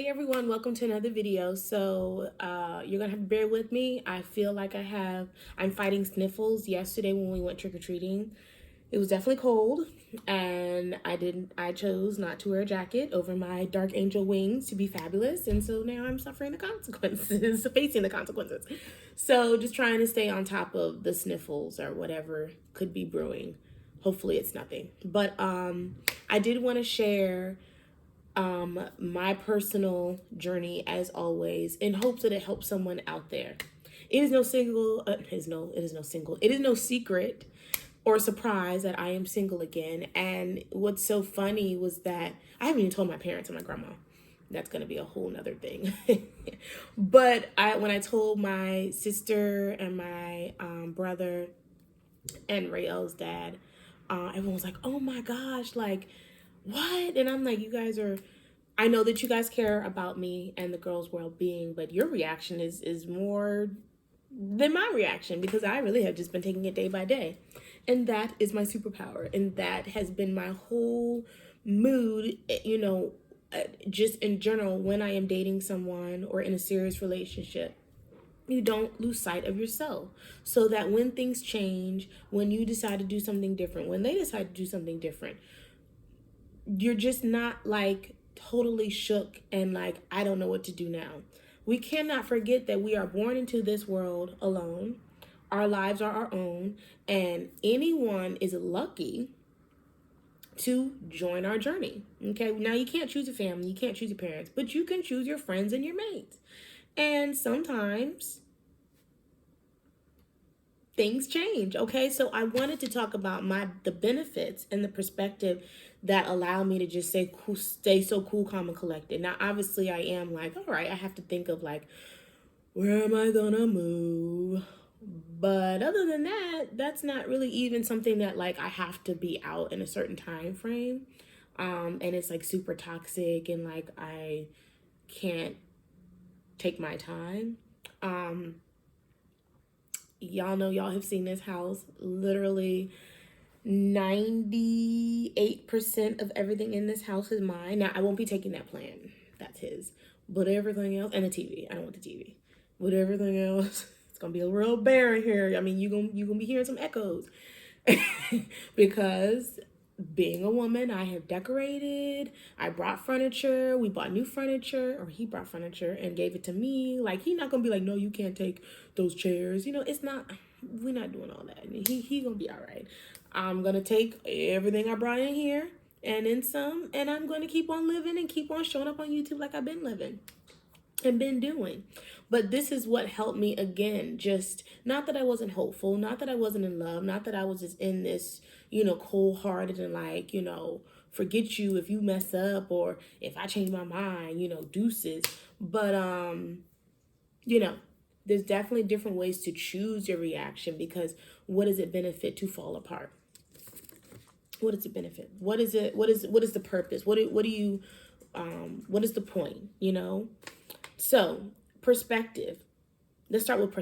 Hey everyone, welcome to another video. You're gonna have to bear with me. I feel like I'm fighting sniffles. Yesterday when we went trick-or-treating, it was definitely cold and I chose not to wear a jacket over my dark angel wings to be fabulous. And so now I'm suffering the consequences, facing the consequences. So just trying to stay on top of the sniffles or whatever could be brewing. Hopefully it's nothing. But I did want to share my personal journey as always in hopes that it helps someone out there. It is no secret or surprise that I am single again. And what's so funny was that I haven't even told my parents and my grandma. That's gonna be a whole nother thing. But when I told my sister and my brother and Rael's dad, everyone was like, "Oh my gosh, like what?" And I'm like, "You guys are, I know that you guys care about me and the girls' well-being, but your reaction is more than my reaction because I really have just been taking it day by day." And that is my superpower. And that has been my whole mood, just in general when I am dating someone or in a serious relationship. You don't lose sight of yourself so that when things change, when you decide to do something different, when they decide to do something different, you're just not like totally shook and like, I don't know what to do now. We cannot forget that we are born into this world alone. Our lives are our own, and anyone is lucky to join our journey. Okay, now you can't choose a family, you can't choose your parents, but you can choose your friends and your mates. And sometimes things change. Okay, so I wanted to talk about the benefits and the perspective that allow me to just stay so cool, calm, and collected. Now obviously I am like, all right, I have to think of like, where am I gonna move? But other than that, that's not really even something that like I have to be out in a certain time frame. And it's like super toxic and like I can't take my time. um y'all know, y'all have seen this house. Literally 98% of everything in this house is mine. Now I won't be taking that plan, that's his. But everything else, and the TV, I don't want the TV. But everything else, it's gonna be a real barren here. I mean, you gonna be hearing some echoes. Because being a woman, I have decorated. I brought furniture. We bought new furniture, or he brought furniture and gave it to me. Like, he's not gonna be like, no, you can't take those chairs. You know, it's not. We're not doing all that. He gonna be all right. I'm gonna take everything I brought in here and then some, and I'm gonna keep on living and keep on showing up on YouTube like I've been living and been doing. But this is what helped me again. Just not that I wasn't hopeful, not that I wasn't in love, not that I was just in this, cold hearted and like, forget you if you mess up or if I change my mind, deuces. But you know, there's definitely different ways to choose your reaction because what does it benefit to fall apart? What does it benefit? What is the purpose? What do you what is the point, So, perspective. Let's start with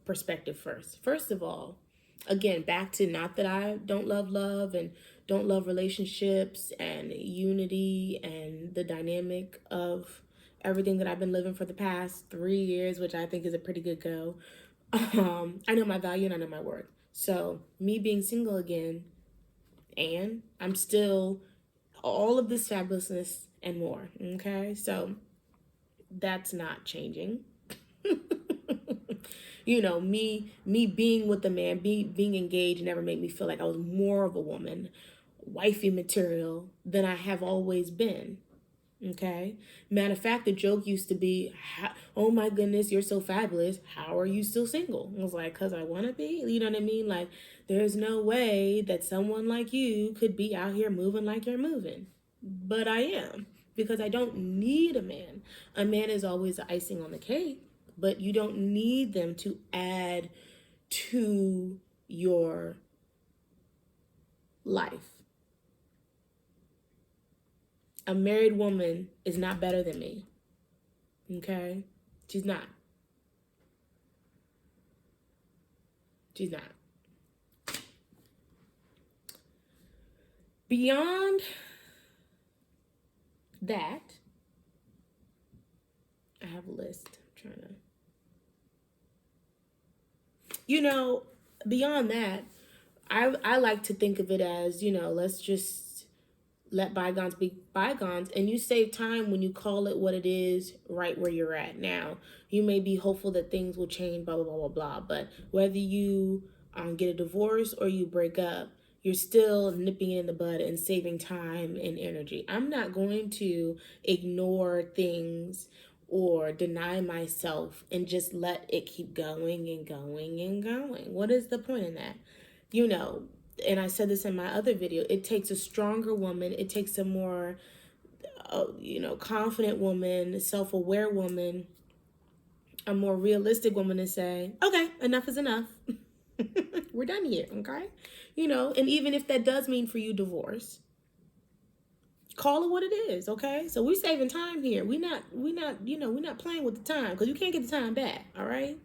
perspective first. First of all, again, back to not that I don't love love and don't love relationships and unity and the dynamic of everything that I've been living for the past 3 years, which I think is a pretty good go. I know my value and I know my worth. So, me being single again, and I'm still all of this fabulousness and more. Okay, so that's not changing. Me being with the man, being engaged never made me feel like I was more of a woman, wifey material than I have always been. Okay. Matter of fact, the joke used to be, "Oh my goodness, you're so fabulous. How are you still single?" I was like, "Cause I want to be." You know what I mean? Like, there's no way that someone like you could be out here moving like you're moving, but I am because I don't need a man. A man is always the icing on the cake, but you don't need them to add to your life. A married woman is not better than me. Okay? She's not. She's not. Beyond that, have a list. I'm trying to, you know, beyond that, I like to think of it as, let's just let bygones be bygones, and you save time when you call it what it is right where you're at now. You may be hopeful that things will change, blah blah blah blah blah, but whether you get a divorce or you break up, you're still nipping it in the bud and saving time and energy. I'm not going to ignore things or deny myself and just let it keep going and going and going. What is the point in that? you know, and I said this in my other video, it takes a stronger woman. It takes a more, confident woman, self-aware woman, a more realistic woman to say, okay, enough is enough. We're done here, okay? And even if that does mean for you divorce, call it what it is, okay? So we're saving time here. We're not playing with the time because you can't get the time back, all right?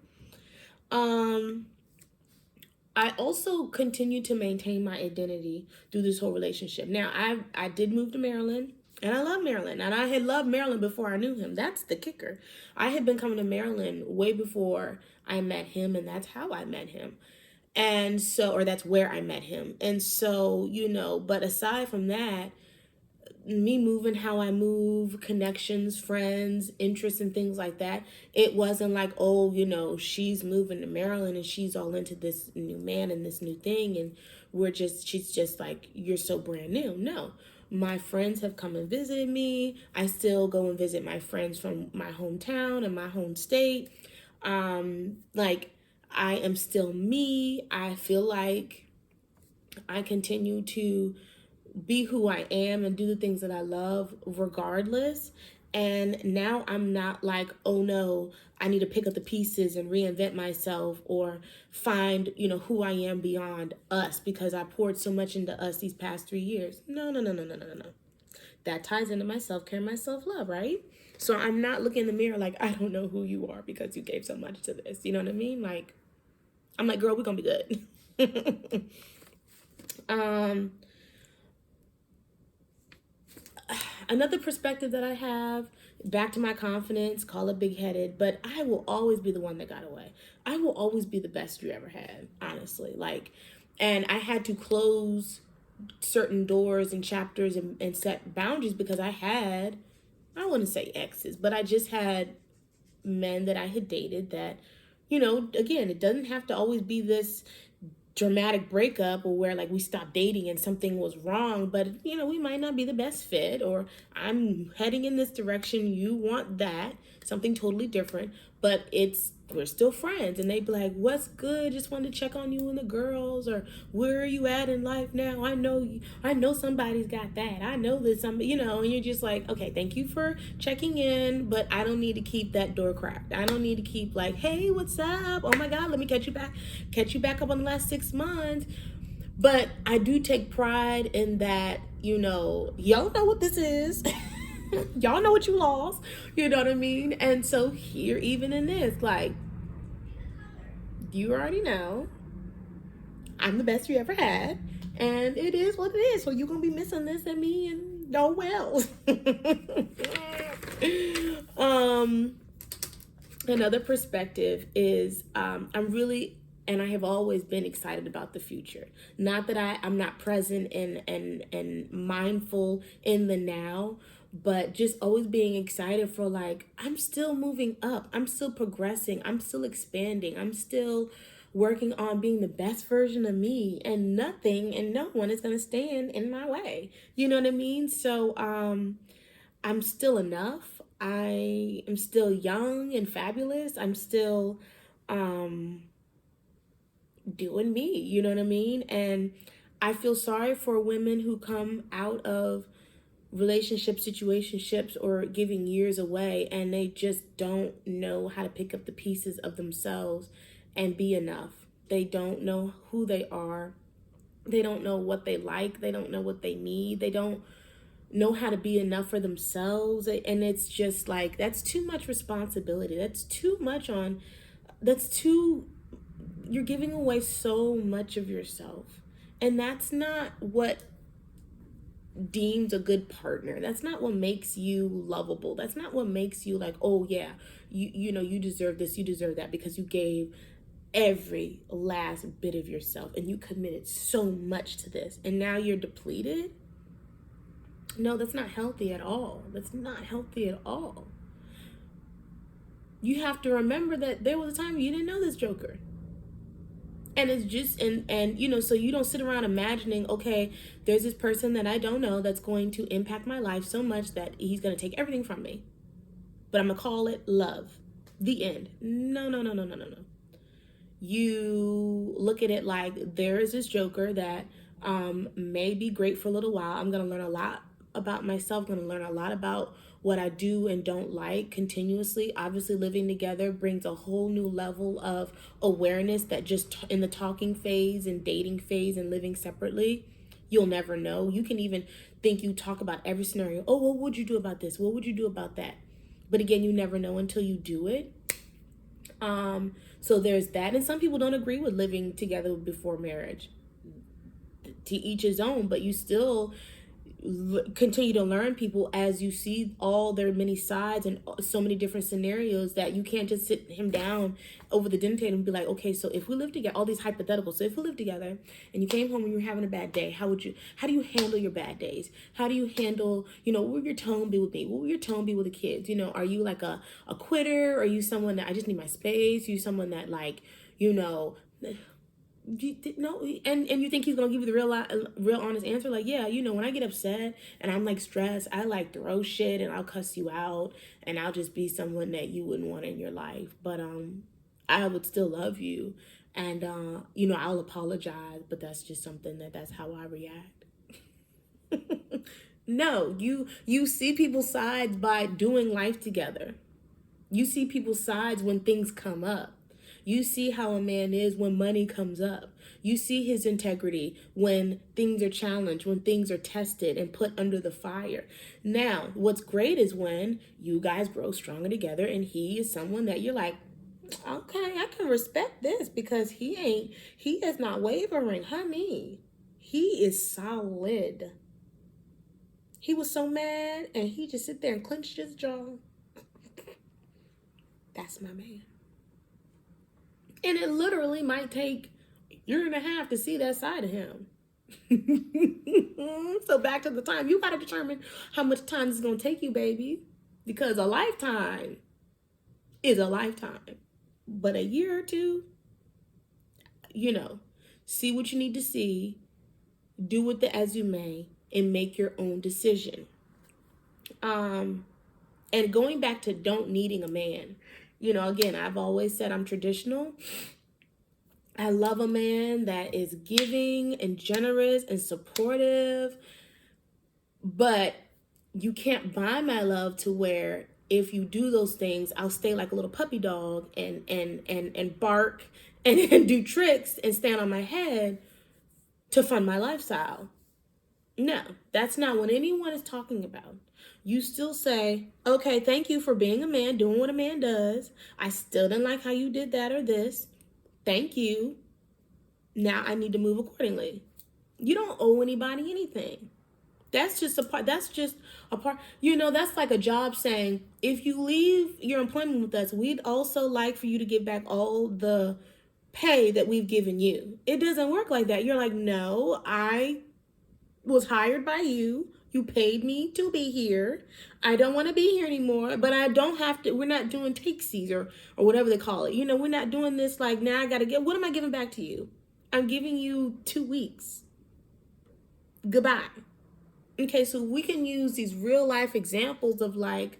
I also continue to maintain my identity through this whole relationship. Now, I did move to Maryland, and I love Maryland, and I had loved Maryland before I knew him. That's the kicker. I had been coming to Maryland way before I met him, and that's how I met him. And so, or that's where I met him. And so, but aside from that, me moving how I move, connections, friends, interests, and things like that. It wasn't like, oh, she's moving to Maryland and she's all into this new man and this new thing. And she's just like, you're so brand new. No, my friends have come and visited me. I still go and visit my friends from my hometown and my home state. I am still me. I feel like I continue to be who I am and do the things that I love regardless. And now I'm not like, oh no, I need to pick up the pieces and reinvent myself or find, who I am beyond us because I poured so much into us these past 3 years. No. That ties into my self-care, my self-love, right? So I'm not looking in the mirror like, I don't know who you are because you gave so much to this. You know what I mean? Like, I'm like, girl, we're gonna be good. Another perspective that I have, back to my confidence, call it big-headed, but I will always be the one that got away. I will always be the best you ever had, honestly. And I had to close certain doors and chapters and set boundaries because I wouldn't say exes, but I just had men that I had dated that, again, it doesn't have to always be this dramatic breakup or where like we stopped dating and something was wrong, but we might not be the best fit, or I'm heading in this direction, you want that, something totally different, but we're still friends. And they'd be like, what's good, just wanted to check on you and the girls, or where are you at in life now? I know somebody's got that, I know that somebody, and you're just like, okay, thank you for checking in, but I don't need to keep that door cracked. I don't need to keep like, hey, what's up, oh my god, let me catch you back up on the last 6 months. But I do take pride in that, y'all know what this is. Y'all know what you lost, you know what I mean? And so here, even in this, like, you already know I'm the best you ever had, and it is what it is. So you're gonna be missing this and me and no else. Another perspective is I'm really, and I have always been excited about the future. Not that I'm not present and mindful in the now, but just always being excited for like, I'm still moving up, I'm still progressing, I'm still expanding, I'm still working on being the best version of me, and nothing and no one is going to stand in my way. You know what I mean? So I'm still enough. I am still young and fabulous. I'm still doing me, you know what I mean? And I feel sorry for women who come out of relationships, situationships, or giving years away, and they just don't know how to pick up the pieces of themselves and be enough. They don't know who they are. They don't know what they like. They don't know what they need. They don't know how to be enough for themselves. And it's just like, that's too much responsibility. You're giving away so much of yourself. And that's not what deemed a good partner. That's not what makes you lovable. That's not what makes you like, oh yeah, you deserve this, you deserve that, because you gave every last bit of yourself and you committed so much to this and now you're depleted. No, that's not healthy at all. That's not healthy at all. You have to remember that there was a time you didn't know this joker. And it's just, so you don't sit around imagining, okay, there's this person that I don't know that's going to impact my life so much that he's going to take everything from me, but I'm going to call it love. The end. No, no, no, no, no, no, no. You look at it like there is this joker that may be great for a little while. I'm going to learn a lot about myself, going to learn a lot about what I do and don't like continuously. Obviously, living together brings a whole new level of awareness that just in the talking phase and dating phase and living separately, you'll never know. You can even think you talk about every scenario. Oh, what would you do about this? What would you do about that? But again, you never know until you do it. So there's that. And some people don't agree with living together before marriage. To each his own, but you still continue to learn people as you see all their many sides and so many different scenarios, that you can't just sit him down over the dinner table and be like, okay, so if we live together, all these hypotheticals, so if we live together and you came home and you were having a bad day, how do you handle your bad days? How do you handle, what would your tone be with me? What would your tone be with the kids? Are you like a quitter? Or are you someone that I just need my space? Are you someone that like, no, and you think he's gonna give you the real honest answer? Like, yeah, when I get upset and I'm like stressed, I like throw shit and I'll cuss you out and I'll just be someone that you wouldn't want in your life. But I would still love you, and I'll apologize. But that's just something that's how I react. No, you see people's sides by doing life together. You see people's sides when things come up. You see how a man is when money comes up. You see his integrity when things are challenged, when things are tested and put under the fire. Now, what's great is when you guys grow stronger together and he is someone that you're like, okay, I can respect this because he is not wavering, honey. He is solid. He was so mad and he just sit there and clenched his jaw. That's my man. And it literally might take a year and a half to see that side of him. So back to the time. You got to determine how much time it's going to take you, baby. Because a lifetime is a lifetime. But a year or two, see what you need to see. Do with it as you may. And make your own decision. And going back to don't needing a man. Again, I've always said I'm traditional. I love a man that is giving and generous and supportive. But you can't buy my love to where if you do those things, I'll stay like a little puppy dog and bark and do tricks and stand on my head to fund my lifestyle. No, that's not what anyone is talking about. You still say, okay, thank you for being a man, doing what a man does. I still didn't like how you did that or this. Thank you. Now I need to move accordingly. You don't owe anybody anything. That's just a part. That's like a job saying, if you leave your employment with us, we'd also like for you to give back all the pay that we've given you. It doesn't work like that. You're like, no, I was hired by you. You paid me to be here. I don't want to be here anymore, but I don't have to. We're not doing takesies or whatever they call it. We're not doing this like, now I got to what am I giving back to you? I'm giving you 2 weeks. Goodbye. Okay, so we can use these real life examples of like,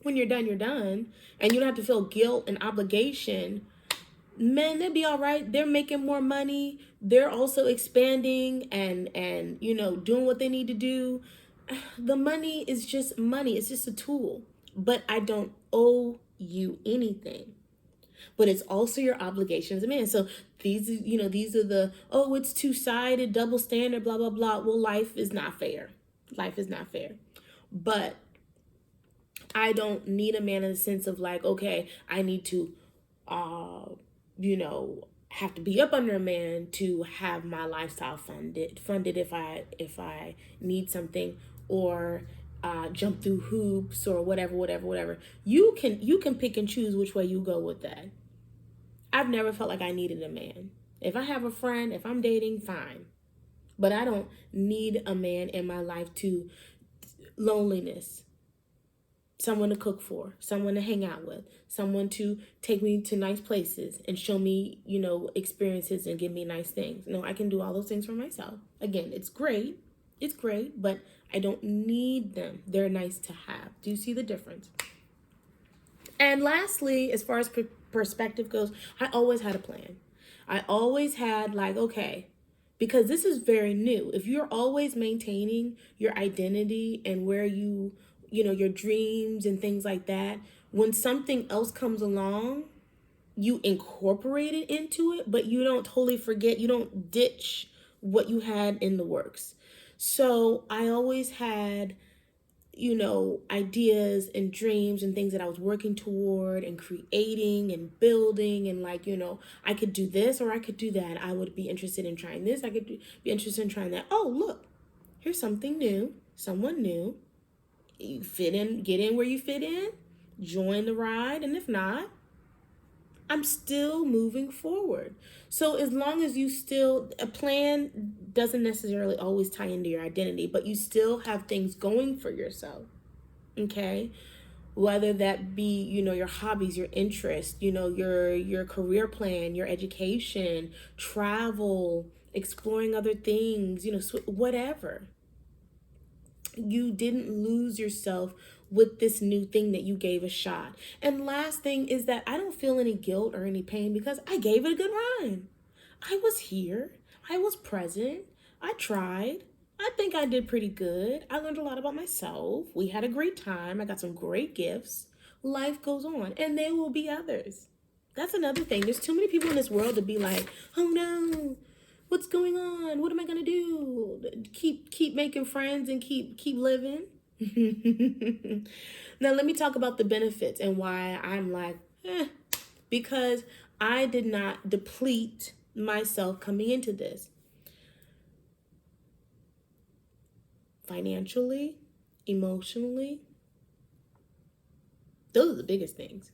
when you're done, and you don't have to feel guilt and obligation. Men, they'll be all right. They're making more money. They're also expanding and doing what they need to do. The money is just money. It's just a tool. But I don't owe you anything. But it's also your obligation as a man. So these are the, it's two-sided, double standard, blah, blah, blah. Well, life is not fair. Life is not fair. But I don't need a man in the sense of like, okay, I need to have to be up under a man to have my lifestyle funded if I need something, or jump through hoops or whatever. You can pick and choose which way you go with that. I've never felt like I needed a man. If I have a friend, if I'm dating, fine. But I don't need a man in my life to loneliness. Someone to cook for, someone to hang out with, someone to take me to nice places and show me, experiences and give me nice things. No, I can do all those things for myself. Again, it's great. It's great, but I don't need them. They're nice to have. Do you see the difference? And lastly, as far as perspective goes, I always had a plan. I always had okay, because this is very new. If you're always maintaining your identity and where your dreams and things like that, when something else comes along, you incorporate it into it, but you don't totally forget, you don't ditch what you had in the works. So I always had ideas and dreams and things that I was working toward and creating and building, and I could do this or I could do that. I would be interested in trying this. I could be interested in trying that. Oh, look, here's something new, someone new. You fit in, get in where you fit in, join the ride, and if not, I'm still moving forward. So as long as a plan doesn't necessarily always tie into your identity, but you still have things going for yourself, okay? Whether that be, your hobbies, your interests, your career plan, your education, travel, exploring other things, whatever. You didn't lose yourself with this new thing that you gave a shot. And last thing is that I don't feel any guilt or any pain because I gave it a good run. I was here. I was present. I tried. I think I did pretty good. I learned a lot about myself. We had a great time. I got some great gifts. Life goes on, and there will be others. That's another thing. There's too many people in this world to be like, oh no, what's going on? What am I gonna do? Keep making friends and keep living. Now let me talk about the benefits and why I'm because I did not deplete myself coming into this. Financially, emotionally, those are the biggest things.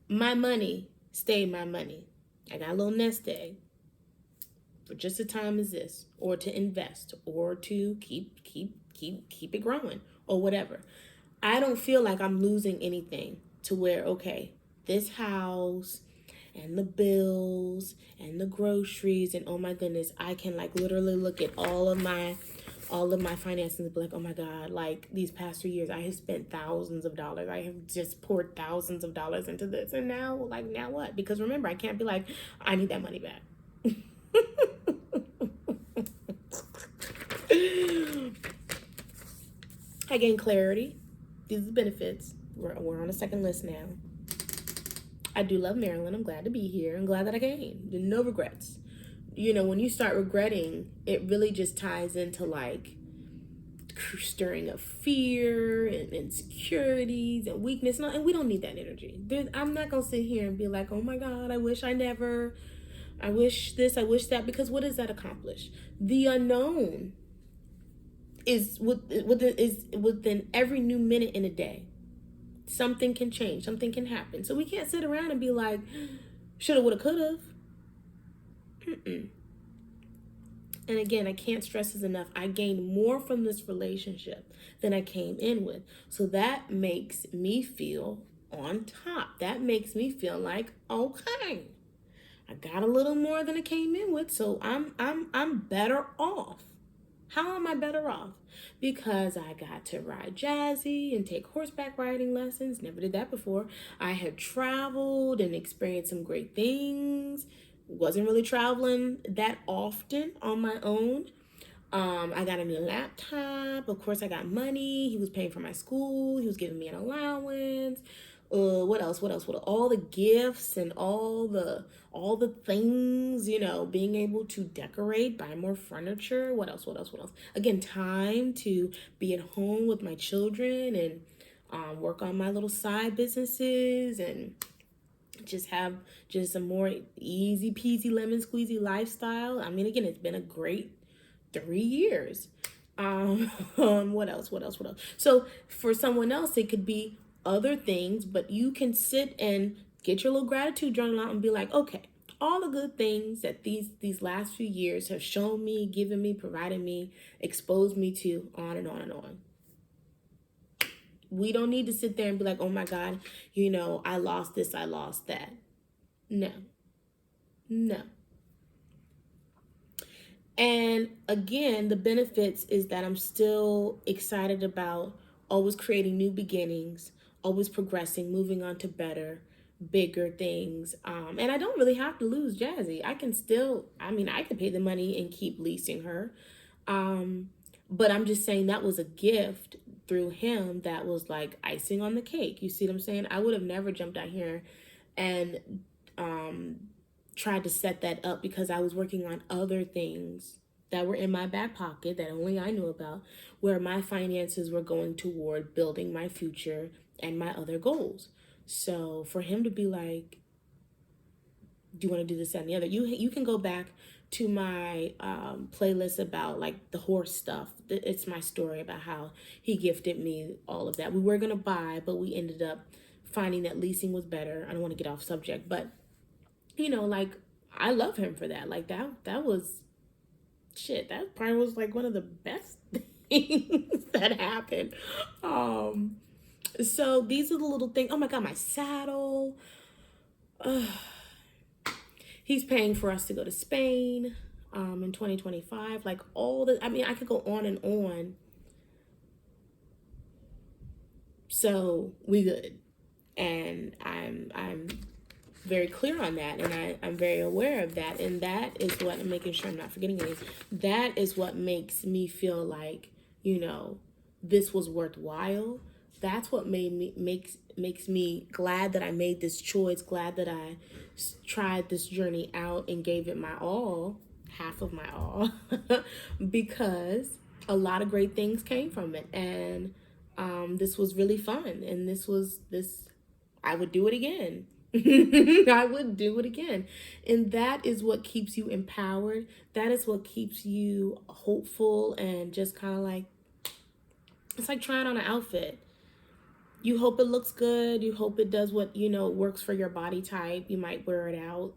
My money stayed my money. I got a little nest egg for just a time as this, or to invest, or to keep it growing, or whatever. I don't feel like I'm losing anything to where, okay, this house and the bills and the groceries and oh my goodness, I can literally look at all of my finances and be like, oh my God, these past 3 years I have spent thousands of dollars. I have just poured thousands of dollars into this, and now what? Because remember, I can't be like, I need that money back. I gained clarity. These are the benefits. We're on a second list now. I do love Maryland. I'm glad to be here. I'm glad that I came. No regrets. When you start regretting, it really just ties into stirring up fear and insecurities and weakness. And we don't need that energy. I'm not going to sit here and be like, oh my God, I wish I wish this, I wish that, because what does that accomplish? The unknown is within every new minute in a day. Something can change, something can happen. So we can't sit around and be like, shoulda, woulda, coulda. And again, I can't stress this enough. I gained more from this relationship than I came in with. So that makes me feel on top. That makes me feel like, okay, I got a little more than I came in with, so I'm better off. How am I better off? Because I got to ride Jazzy and take horseback riding lessons. Never did that before. I had traveled and experienced some great things. Wasn't really traveling that often on my own. I got a new laptop. Of course, I got money. He was paying for my school. He was giving me an allowance. What else? All the gifts and all the things, being able to decorate, buy more furniture. What else? Again, time to be at home with my children and work on my little side businesses and just have just a more easy peasy lemon squeezy lifestyle. I mean, again, it's been a great 3 years. What else? What else? What else? So for someone else, it could be other things, but you can sit and get your little gratitude journal out and be like, okay, all the good things that these last few years have shown me, given me, provided me, exposed me to, on and on and on. We don't need to sit there and be like, oh my God, I lost this, I lost that. No, no. And again, the benefits is that I'm still excited about always creating new beginnings, always progressing, moving on to better, bigger things. And I don't really have to lose Jazzy. I can still, I could pay the money and keep leasing her. But I'm just saying that was a gift through him that was like icing on the cake. You see what I'm saying? I would have never jumped out here and tried to set that up because I was working on other things that were in my back pocket that only I knew about, where my finances were going toward building my future and my other goals. So for him to be like, do you want to do this and the other? You can go back to my playlist about like the horse stuff. It's my story about how he gifted me all of that. We were gonna buy, but we ended up finding that leasing was better. I don't want to get off subject, but like I love him for that. Like that was shit. That probably was like one of the best things that happened. So these are the little things. Oh my God, my saddle. He's paying for us to go to Spain in 2025. Like all the, I could go on and on. So we good. And I'm very clear on that, and I'm very aware of that, and that is what I'm making sure I'm not forgetting anything. That is what makes me feel like, this was worthwhile. That's what makes me glad that I made this choice, glad that I tried this journey out and gave it my all, half of my all, because a lot of great things came from it, and this was really fun, and this I would do it again. I would do it again. And that is what keeps you empowered. That is what keeps you hopeful and just kind of like, it's like trying on an outfit. You hope it looks good. You hope it does what, works for your body type. You might wear it out.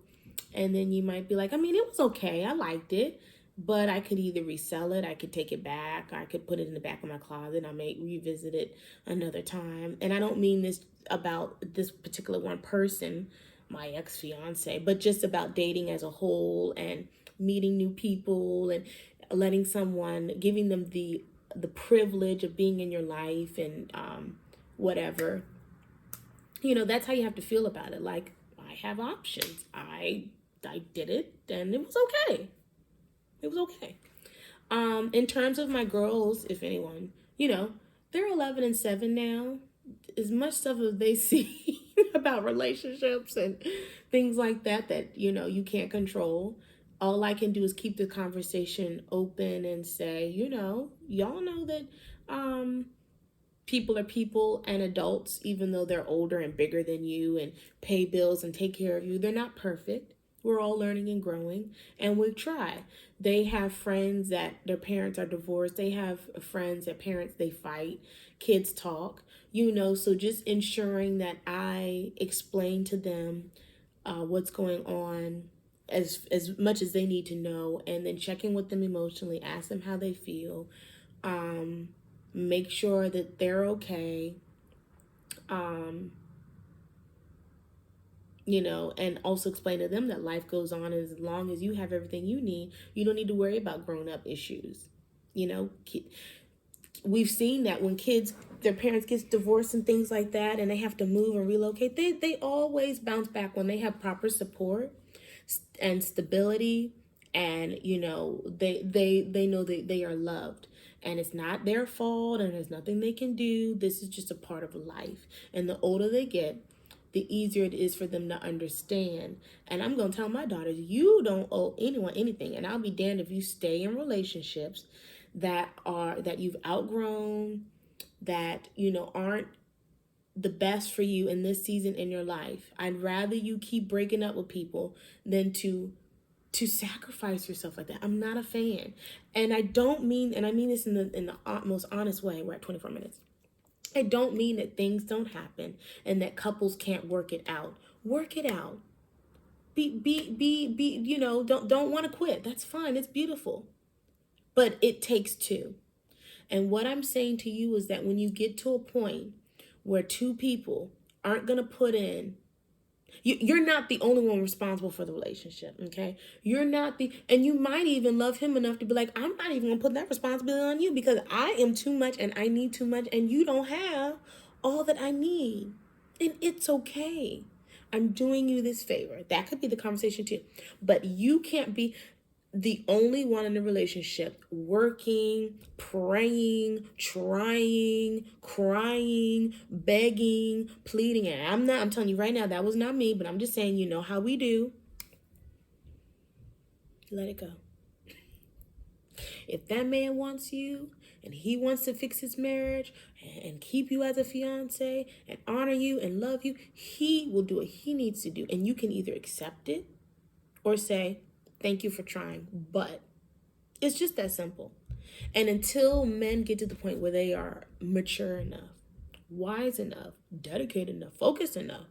And then you might be like, it was okay. I liked it. But I could either resell it, I could take it back, I could put it in the back of my closet, I may revisit it another time. And I don't mean this about this particular one person, my ex-fiance, but just about dating as a whole and meeting new people and letting someone, giving them the privilege of being in your life and whatever. That's how you have to feel about it. Like, I have options. I did it and it was okay. It was okay. In terms of my girls, if anyone, they're 11 and 7 now. As much stuff as they see about relationships and things like that, you can't control. All I can do is keep the conversation open and say, y'all know that people are people and adults, even though they're older and bigger than you and pay bills and take care of you, they're not perfect. We're all learning and growing, and we've tried. They have friends that their parents are divorced. They have friends that parents, they fight. Kids talk, so just ensuring that I explain to them what's going on as much as they need to know, and then checking with them emotionally, ask them how they feel, make sure that they're okay. And also explain to them that life goes on, and as long as you have everything you need, you don't need to worry about grown-up issues. We've seen that when kids, their parents get divorced and things like that, and they have to move and relocate, they always bounce back when they have proper support and stability, and they know that they are loved, and it's not their fault, and there's nothing they can do. This is just a part of life, and the older they get, the easier it is for them to understand. And I'm going to tell my daughters, you don't owe anyone anything. And I'll be damned if you stay in relationships that you've outgrown, that, aren't the best for you in this season in your life. I'd rather you keep breaking up with people than to sacrifice yourself like that. I'm not a fan. And I don't mean, and I mean this in the most honest way. We're at 24 minutes. I don't mean that things don't happen and that couples can't work it out. Work it out. Be, you know, don't want to quit. That's fine. It's beautiful. But it takes two. And what I'm saying to you is that when you get to a point where two people aren't going to put in, you're not the only one responsible for the relationship, okay? You're not and you might even love him enough to be like, I'm not even going to put that responsibility on you because I am too much and I need too much and you don't have all that I need. And it's okay. I'm doing you this favor. That could be the conversation too. But you can't be the only one in the relationship working, praying, trying, crying, begging, pleading. And I'm telling you right now, that was not me, but I'm just saying, you know how we do. Let it go. If that man wants you and he wants to fix his marriage and keep you as a fiance and honor you and love you, he will do what he needs to do. And you can either accept it or say, thank you for trying, but it's just that simple. And until men get to the point where they are mature enough, wise enough, dedicated enough, focused enough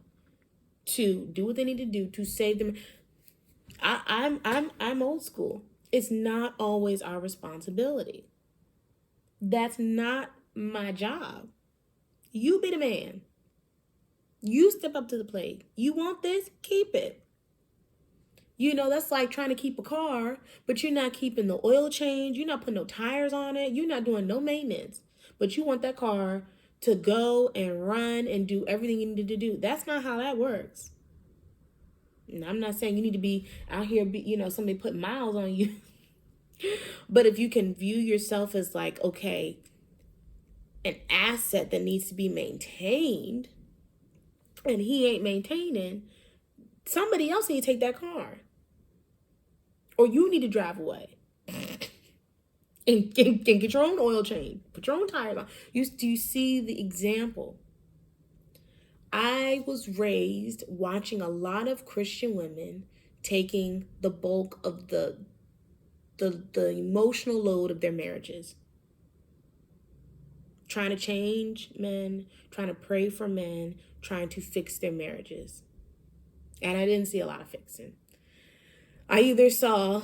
to do what they need to do to save them, I'm old school. It's not always our responsibility. That's not my job. You be the man. You step up to the plate. You want this? Keep it. You know, that's like trying to keep a car, but you're not keeping the oil change. You're not putting no tires on it. You're not doing no maintenance. But you want that car to go and run and do everything you need to do. That's not how that works. And I'm not saying you need to be out here, somebody put miles on you. But if you can view yourself as like, okay, an asset that needs to be maintained, and he ain't maintaining, somebody else need to take that car. Or you need to drive away and get your own oil change, put your own tires on. Do you see the example? I was raised watching a lot of Christian women taking the bulk of the emotional load of their marriages. Trying to change men, trying to pray for men, trying to fix their marriages. And I didn't see a lot of fixing. I either saw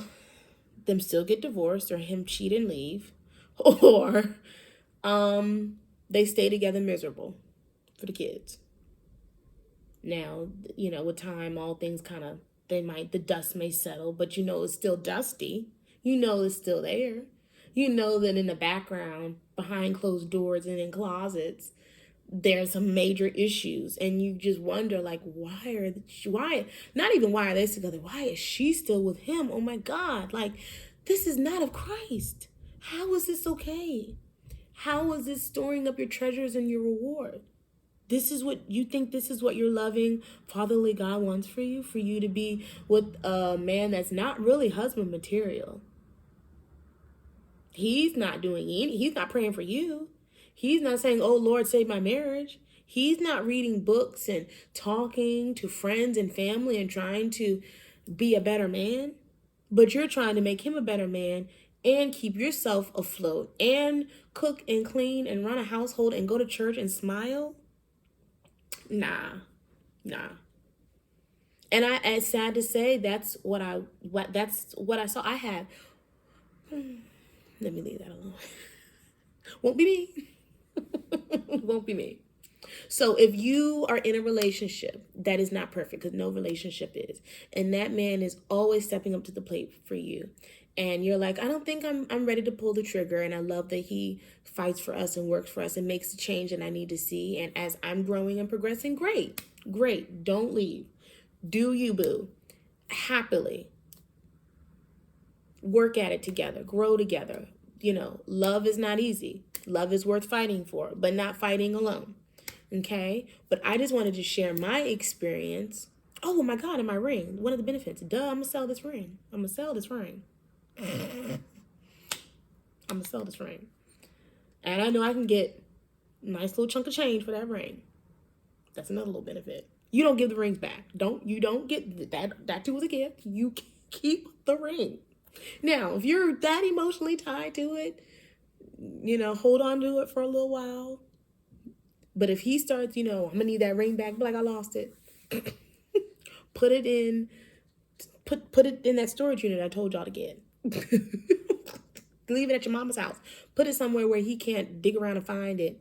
them still get divorced or him cheat and leave, or they stay together miserable for the kids. Now, with time, all things the dust may settle, but it's still dusty. It's still there. That in the background, behind closed doors and in closets, there's some major issues, and you just wonder, like, why not even why are they together? Why is she still with him? Oh my God, like, this is not of Christ. How is this okay? How is this storing up your treasures and your reward? This is what your loving fatherly God wants for you to be with a man that's not really husband material. He's not he's not praying for you. He's not saying, oh, Lord, save my marriage. He's not reading books and talking to friends and family and trying to be a better man. But you're trying to make him a better man and keep yourself afloat and cook and clean and run a household and go to church and smile. Nah. And it's sad to say that's what I saw. I had. Let me leave that alone. Won't be me. Won't be me. So if you are in a relationship that is not perfect, because no relationship is, and that man is always stepping up to the plate for you, and you're like, I don't think I'm ready to pull the trigger, and I love that he fights for us and works for us and makes the change that I need to see, and as I'm growing and progressing, great. Don't leave. Do you, boo. Happily. Work at it together. Grow together. Love is not easy. Love is worth fighting for, but not fighting alone. Okay? But I just wanted to share my experience. Oh my God, and my ring. One of the benefits. Duh, I'm going to sell this ring. And I know I can get a nice little chunk of change for that ring. That's another little benefit. You don't give the rings back. You don't get that too was a gift. You keep the ring. Now, if you're that emotionally tied to it, hold on to it for a little while. But if he starts, I'm gonna need that ring back, be like, I lost it. Put it in that storage unit I told y'all to get. Leave it at your mama's house. Put it somewhere where he can't dig around and find it.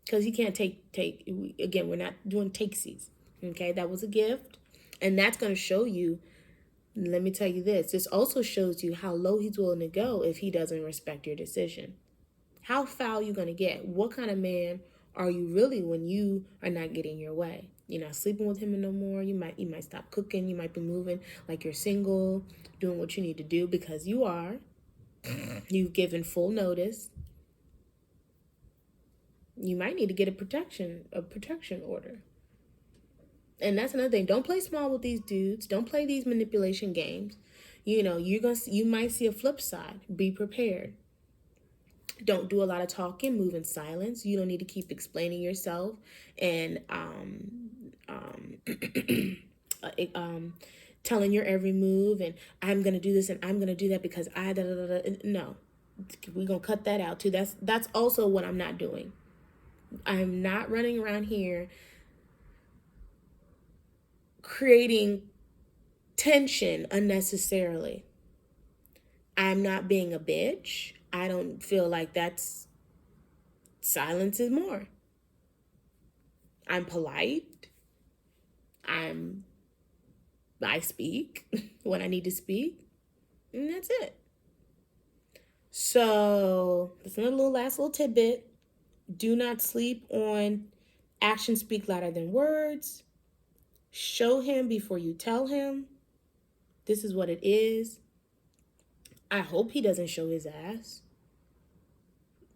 Because he can't take, again, we're not doing takesies. Okay, that was a gift. And that's going to show you, let me tell you this also shows you how low he's willing to go if he doesn't respect your decision. How foul you going to get? What kind of man are you really when you are not getting your way? You're not sleeping with him no more. You might stop cooking. You might be moving like you're single, doing what you need to do because you are. You've given full notice. You might need to get a protection order. And that's another thing. Don't play small with these dudes. Don't play these manipulation games. You might see a flip side. Be prepared. Don't do a lot of talking. Move in silence. You don't need to keep explaining yourself and telling your every move and I'm gonna do this and I'm gonna do that because No, we're gonna cut that out too. That's also what I'm not doing. I'm not running around here creating tension unnecessarily. I'm not being a bitch. I don't feel like silence is more. I'm polite. I speak when I need to speak. And that's it. So that's another last little tidbit. Do not sleep on actions speak louder than words. Show him before you tell him. This is what it is. I hope he doesn't show his ass.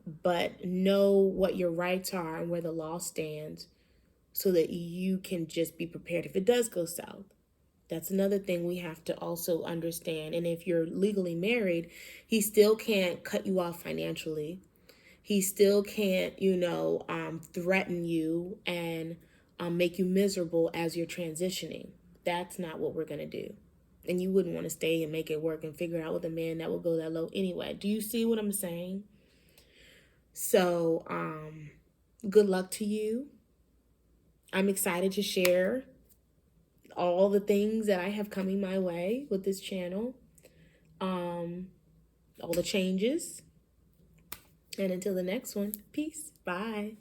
But know what your rights are and where the law stands so that you can just be prepared if it does go south. That's another thing we have to also understand. And if you're legally married, he still can't cut you off financially. He still can't, threaten you and make you miserable as you're transitioning. That's not what we're going to do. And you wouldn't want to stay and make it work and figure out with a man that will go that low anyway. Do you see what I'm saying? So, good luck to you. I'm excited to share all the things that I have coming my way with this channel. All the changes. And until the next one, peace. Bye.